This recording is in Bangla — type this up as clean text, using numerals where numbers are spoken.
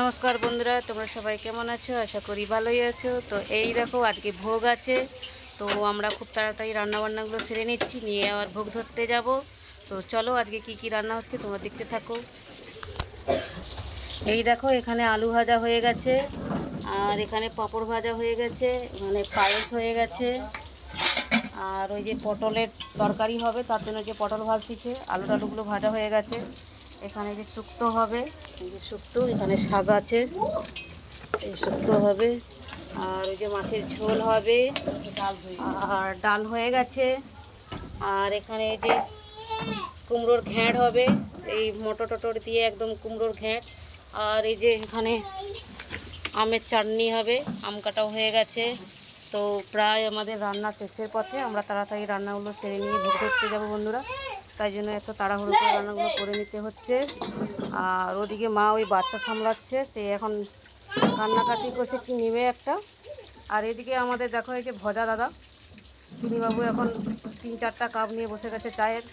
নমস্কার বন্ধুরা, তোমরা সবাই কেমন আছো? আশা করি ভালোই আছো। তো এই দেখো, আজকে ভোগ আছে। তো আমরা খুব তাড়াতাড়ি রান্নাবান্নাগুলো সেরে নিচ্ছি, নিয়ে আবার ভোগ ধরতে যাব। তো চলো, আজকে কি কি রান্না হচ্ছে তোমরা দেখতে থাকো। এই দেখো, এখানে আলু ভাজা হয়ে গেছে, আর এখানে পাঁপড় ভাজা হয়ে গেছে, এখানে পায়েস হয়ে গেছে, আর ওই যে পটলের তরকারি হবে তার জন্য যে পটল ভাজতেছে, আলু টালুগুলো ভাজা হয়ে গেছে। এখানে যে শুক্তো হবে, এই যে শুক্তো, এখানে শাক আছে, এই শুক্তো হবে, আর ওই যে মাছের ঝোল হবে, আর ডাল হয়ে গেছে। আর এখানে এই যে কুমড়োর ঘ্যাঁট হবে, এই মটর টটর দিয়ে একদম কুমড়োর ঘ্যাঁট। আর এই যে এখানে আমের চাটনি হবে, আম কাটাও হয়ে গেছে। তো প্রায় আমাদের রান্না শেষের পথে, আমরা তাড়াতাড়ি রান্নাগুলো সেরে নিয়ে ভোগ করতে যাবো বন্ধুরা, তাই জন্য এত তাড়াহুড়ো করে রান্নাগুলো করে নিতে হচ্ছে। আর ওদিকে মা ওই বাচ্চা সামলাচ্ছে, সে এখন কান্নাকাটি করছে কি নেবে একটা। আর এদিকে আমাদের দেখো, এই যে ভজা দাদা চিনিবাবু এখন 3-4টা কাপ নিয়ে বসে গেছে চায়ের।